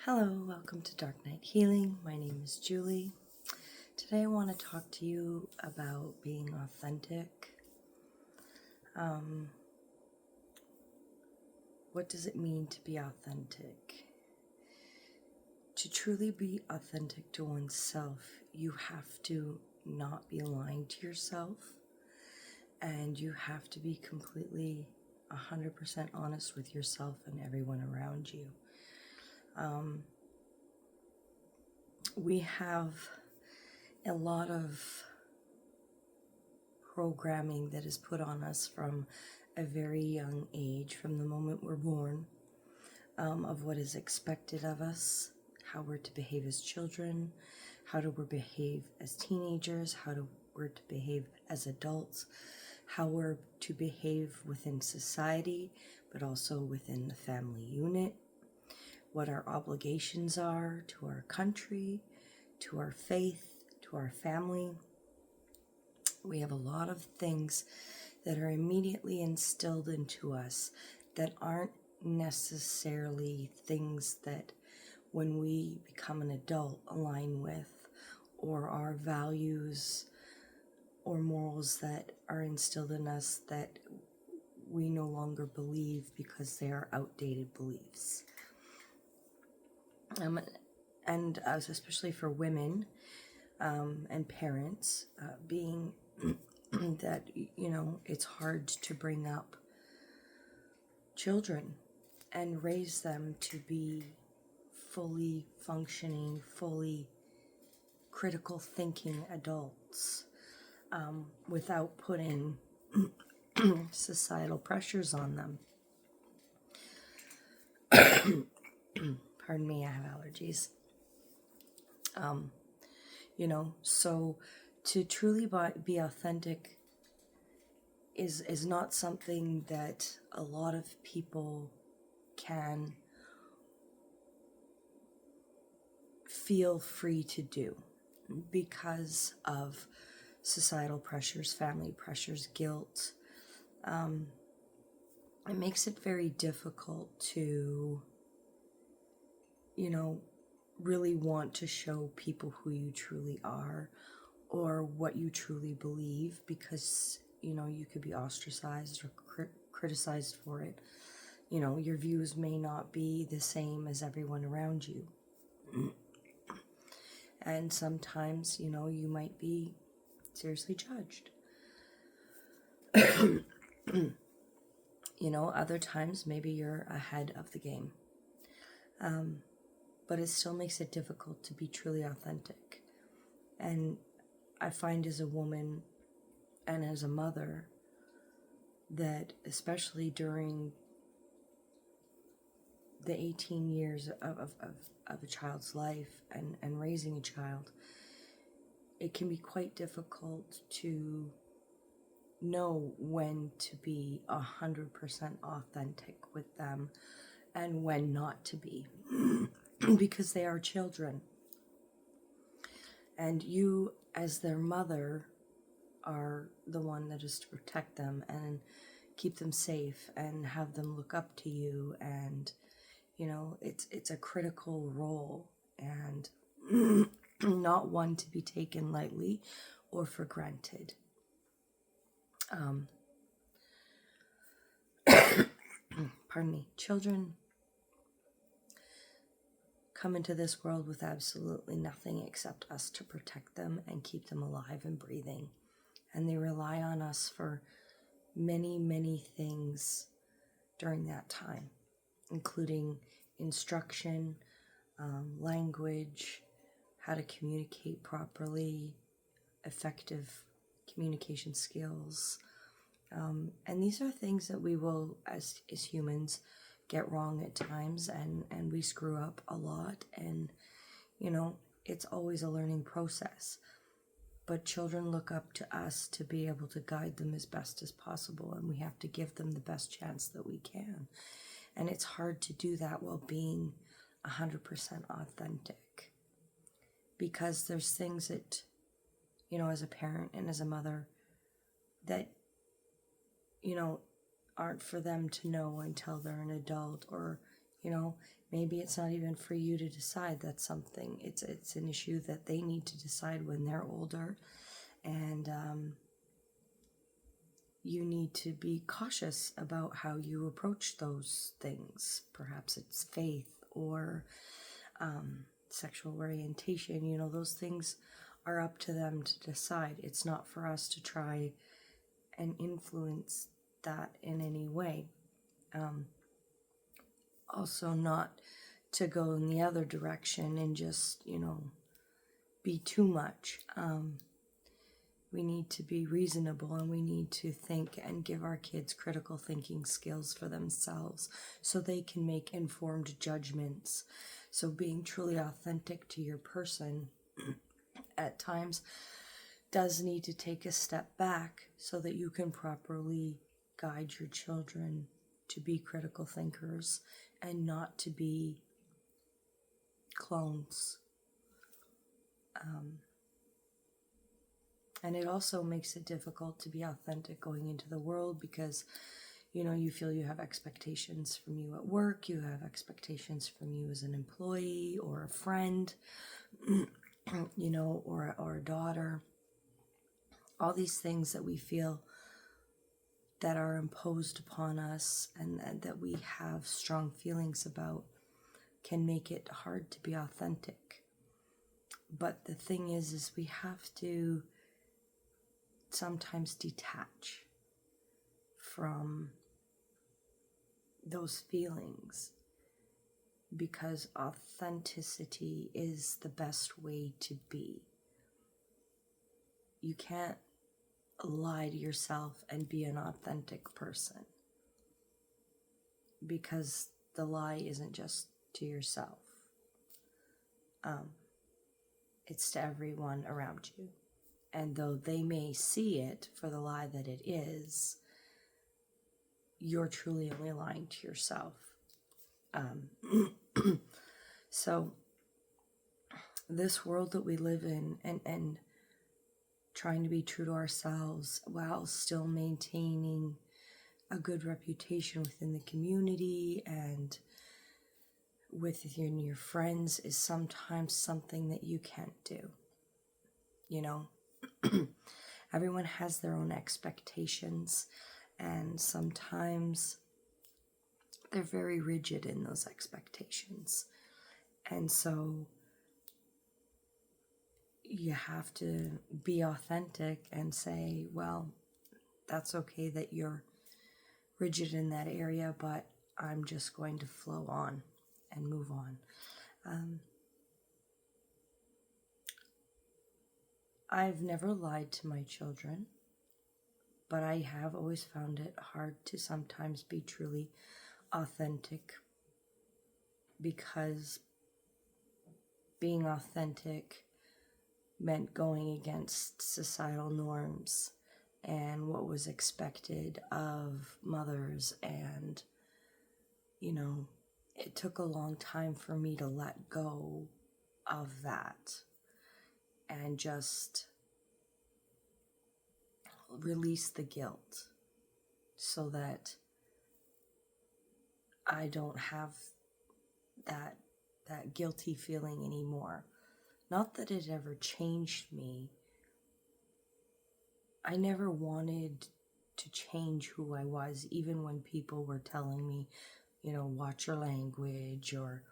Hello, welcome to Dark Night Healing. My name is Julie. Today I want to talk to you about being authentic. What does it mean to be authentic? To truly be authentic to oneself, you have to not be lying to yourself, and you have to be completely 100% honest with yourself and everyone around you. We have a lot of programming that is put on us from a very young age, from the moment we're born, of what is expected of us, how we're to behave as children, how to behave as teenagers, we're to behave as adults, how we're to behave within society, but also within the family unit, what our obligations are to our country, to our faith, to our family. We have a lot of things that are immediately instilled into us that aren't necessarily things that when we become an adult align with, or our values or morals that are instilled in us that we no longer believe because they are outdated beliefs. And especially for women and parents, being that, it's hard to bring up children and raise them to be fully functioning, fully critical thinking adults without putting societal pressures on them. Pardon me, I have allergies. So to truly be authentic is not something that a lot of people can feel free to do because of societal pressures, family pressures, guilt. It makes it very difficult to, really want to show people who you truly are or what you truly believe, because you could be ostracized or criticized for it. Your views may not be the same as everyone around you, and sometimes you might be seriously judged. Other times maybe you're ahead of the game, but it still makes it difficult to be truly authentic. And I find as a woman and as a mother that especially during the 18 years of a child's life and raising a child, it can be quite difficult to know when to be 100% authentic with them and when not to be, because they are children. And you, as their mother, are the one that is to protect them and keep them safe and have them look up to you. And, it's a critical role and not one to be taken lightly or for granted. Pardon me. Children come into this world with absolutely nothing except us to protect them and keep them alive and breathing. And they rely on us for many, many things during that time, including instruction, language, how to communicate properly, effective communication skills. And these are things that we will, as humans, get wrong at times, and we screw up a lot, and it's always a learning process. But children look up to us to be able to guide them as best as possible, and we have to give them the best chance that we can. And it's hard to do that while being 100% authentic, because there's things that, as a parent and as a mother, that aren't for them to know until they're an adult, or You know, maybe it's not even for you to decide. That's something, it's an issue that they need to decide when they're older. And you need to be cautious about how you approach those things. Perhaps it's faith or sexual orientation. You know, those things are up to them to decide. It's not for us to try and influence that in any way. Also, not to go in the other direction and just, you know, be too much. We need to be reasonable, and we need to think and give our kids critical thinking skills for themselves so they can make informed judgments. So being truly authentic to your person at times does need to take a step back so that you can properly guide your children to be critical thinkers and not to be clones. And it also makes it difficult to be authentic going into the world because, you know, you feel you have expectations from you at work, you have expectations from you as an employee or a friend, you know, or a daughter. All these things that we feel that are imposed upon us and that we have strong feelings about can make it hard to be authentic. But the thing is we have to sometimes detach from those feelings, because authenticity is the best way to be. You can't lie to yourself and be an authentic person, because the lie isn't just to yourself. It's to everyone around you. And though they may see it for the lie that it is, you're truly only lying to yourself. So this world that we live in, and trying to be true to ourselves while still maintaining a good reputation within the community and with your friends, is sometimes something that you can't do. You know, everyone has their own expectations, and sometimes they're very rigid in those expectations. And so you have to be authentic and say, well, that's okay that you're rigid in that area, but I'm just going to flow on and move on. I've never lied to my children, but I have always found it hard to sometimes be truly authentic, because being authentic meant going against societal norms and what was expected of mothers. And, you know, it took a long time for me to let go of that and just release the guilt so that I don't have that guilty feeling anymore. Not that it ever changed me. I never wanted to change who I was, even when people were telling me, you know, watch your language, or,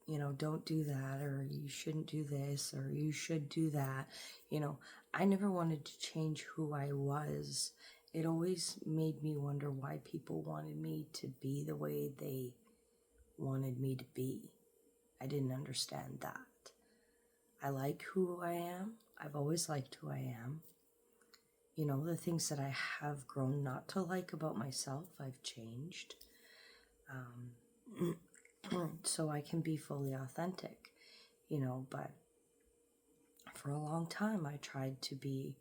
you know, don't do that, or you shouldn't do this, or you should do that. You know, I never wanted to change who I was. It always made me wonder why people wanted me to be the way they wanted me to be. I didn't understand that. I like who I am. I've always liked who I am. You know, the things that I have grown not to like about myself, I've changed. So I can be fully authentic, you know, but for a long time I tried to be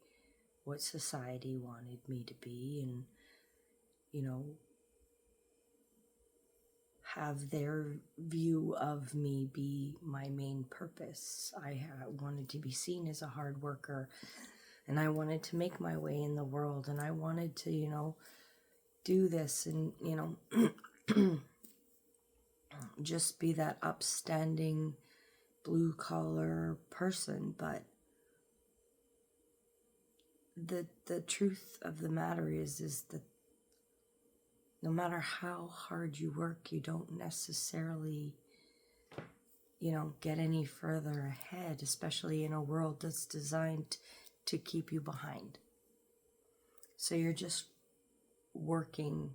what society wanted me to be, and, you know, have their view of me be my main purpose. I wanted to be seen as a hard worker, and I wanted to make my way in the world, and I wanted to, you know, do this, and, you know, just be that upstanding blue collar person, but the truth of the matter is that no matter how hard you work, you don't necessarily, get any further ahead, especially in a world that's designed to keep you behind. So you're just working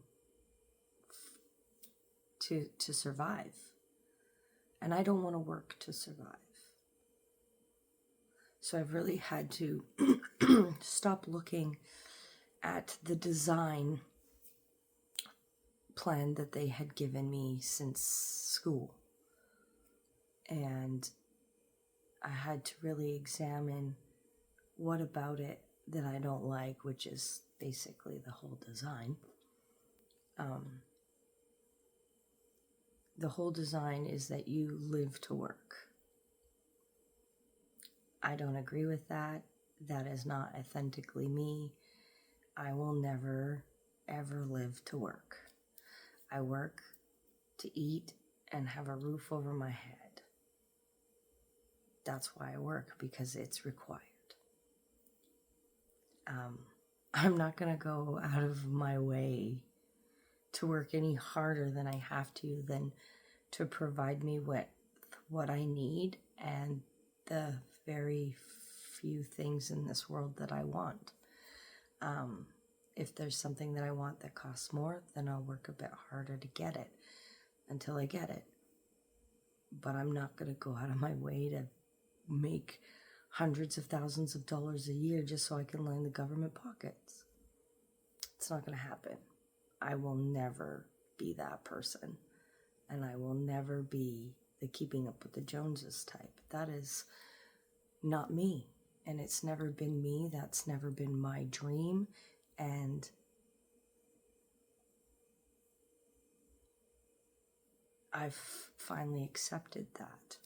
to survive. And I don't want to work to survive. So I've really had to stop looking at the design plan that they had given me since school. And I had to really examine what about it that I don't like, which is basically the whole design. The whole design is that you live to work. I don't agree with that. That is not authentically me. I will never, ever live to work. I work to eat and have a roof over my head. That's why I work, because it's required. I'm not going to go out of my way to work any harder than I have to, than to provide me with what I need and the very few things in this world that I want. If there's something that I want that costs more, then I'll work a bit harder to get it until I get it. But I'm not going to go out of my way to make hundreds of thousands of dollars a year just so I can line the government pockets. It's not going to happen. I will never be that person. And I will never be the keeping up with the Joneses type. That is not me. And it's never been me. That's never been my dream. And I've finally accepted that.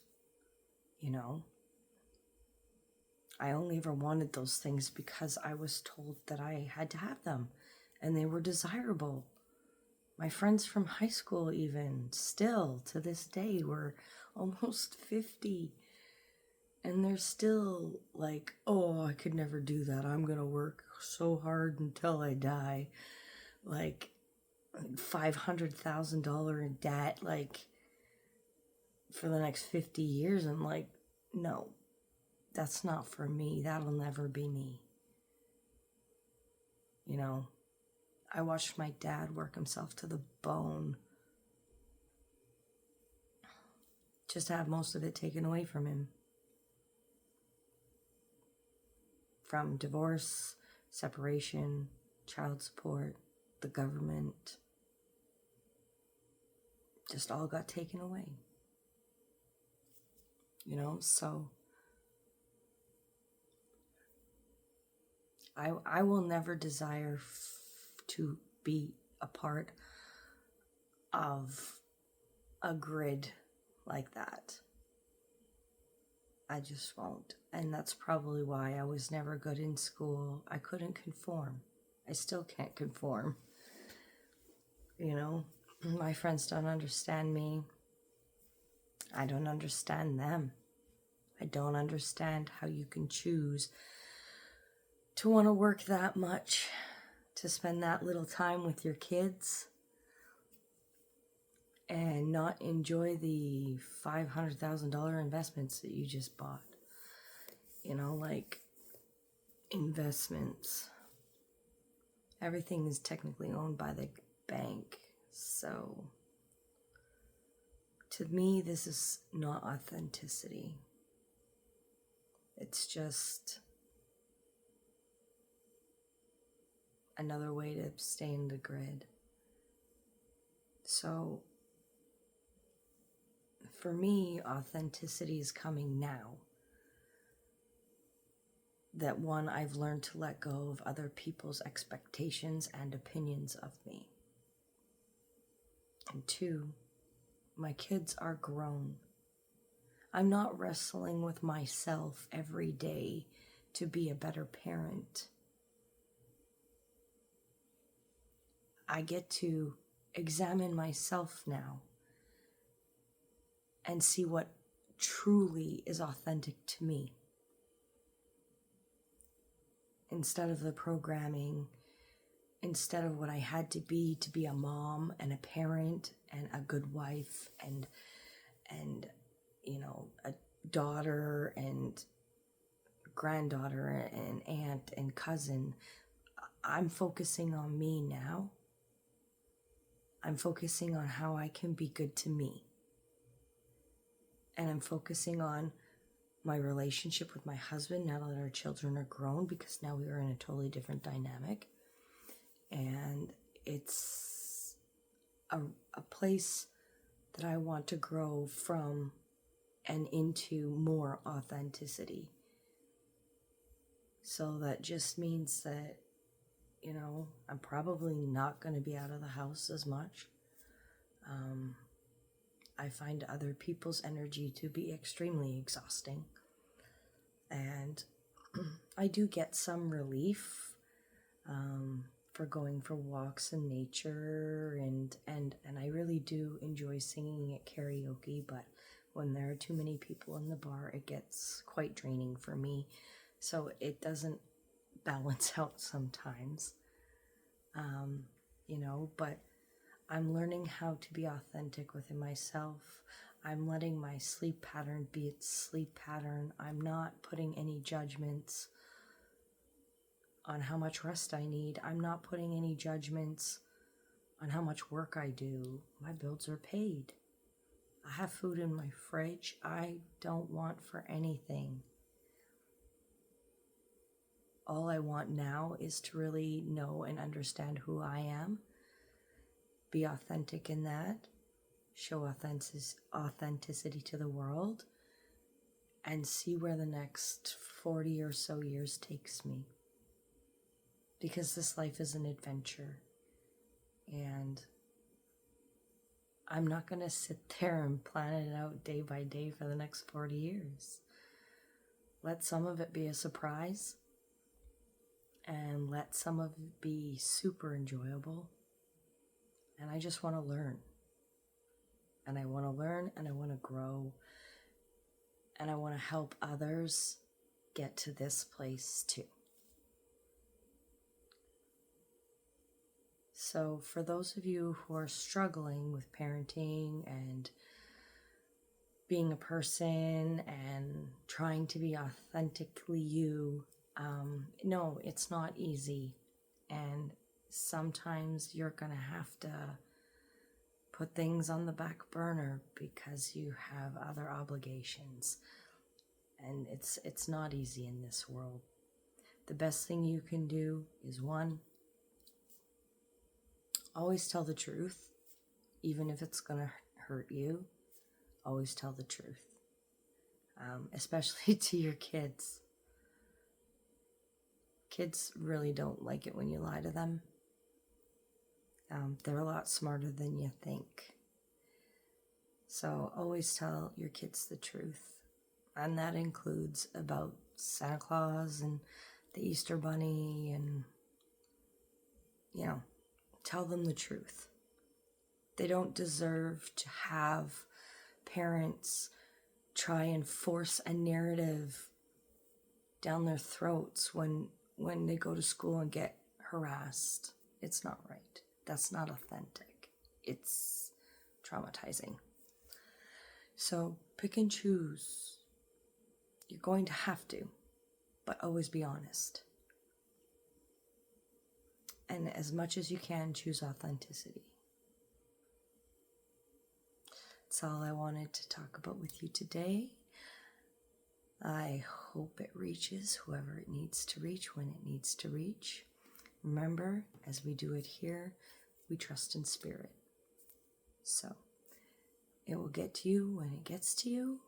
I only ever wanted those things because I was told that I had to have them. And they were desirable. My friends from high school, even still to this day, were almost 50. And they're still like, oh, I could never do that. I'm going to work so hard until I die. Like $500,000 in debt, like for the next 50 years. I'm like, no, that's not for me. That'll never be me. I watched my dad work himself to the bone, just to have most of it taken away from him. From divorce, separation, child support, the government, just all got taken away. So I will never desire to be a part of a grid like that. I just won't. And that's probably why I was never good in school. I couldn't conform. I still can't conform. My friends don't understand me. I don't understand them. I don't understand how you can choose to want to work that much, to spend that little time with your kids, and not enjoy the $500,000 investments that you just bought. Like investments. Everything is technically owned by the bank. So, to me, this is not authenticity. It's just another way to stay in the grid. So, for me, authenticity is coming now. That one, I've learned to let go of other people's expectations and opinions of me. And two, my kids are grown. I'm not wrestling with myself every day to be a better parent. I get to examine myself now and see what truly is authentic to me. Instead of the programming, instead of what I had to be a mom and a parent and a good wife and a daughter and granddaughter and aunt and cousin. I'm focusing on me now. I'm focusing on how I can be good to me. And I'm focusing on my relationship with my husband now that our children are grown, because now we are in a totally different dynamic. And it's a place that I want to grow from and into more authenticity. So that just means that, I'm probably not going to be out of the house as much. I find other people's energy to be extremely exhausting. And I do get some relief for going for walks in nature, and I really do enjoy singing at karaoke, but when there are too many people in the bar, it gets quite draining for me. So it doesn't balance out sometimes, but I'm learning how to be authentic within myself. I'm letting my sleep pattern be its sleep pattern. I'm not putting any judgments on how much rest I need. I'm not putting any judgments on how much work I do. My bills are paid. I have food in my fridge. I don't want for anything. All I want now is to really know and understand who I am, be authentic in that, show authenticity to the world, and see where the next 40 or so years takes me. Because this life is an adventure, and I'm not going to sit there and plan it out day by day for the next 40 years. Let some of it be a surprise, and let some of it be super enjoyable. And I just want to learn. And I want to learn, and I want to grow, and I want to help others get to this place too. So for those of you who are struggling with parenting and being a person and trying to be authentically you, no, it's not easy. And sometimes you're going to have to put things on the back burner because you have other obligations. And it's not easy in this world. The best thing you can do is, one, always tell the truth, even if it's going to hurt you. Always tell the truth, especially to your kids. Kids really don't like it when you lie to them. They're a lot smarter than you think. So always tell your kids the truth. And that includes about Santa Claus and the Easter Bunny, and, tell them the truth. They don't deserve to have parents try and force a narrative down their throats when they go to school and get harassed. It's not right. That's not authentic. It's traumatizing. So pick and choose. You're going to have to, but always be honest. And as much as you can, choose authenticity. That's all I wanted to talk about with you today. I hope it reaches whoever it needs to reach when it needs to reach. Remember, as we do it here, we trust in spirit. So it will get to you when it gets to you,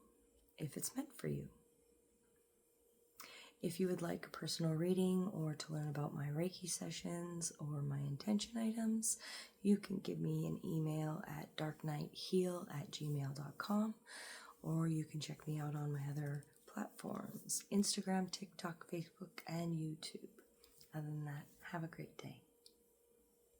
if it's meant for you. If you would like a personal reading or to learn about my Reiki sessions or my intention items, you can give me an email at darknightheal@gmail.com, or you can check me out on my other platforms, Instagram, TikTok, Facebook, and YouTube. Other than that, have a great day.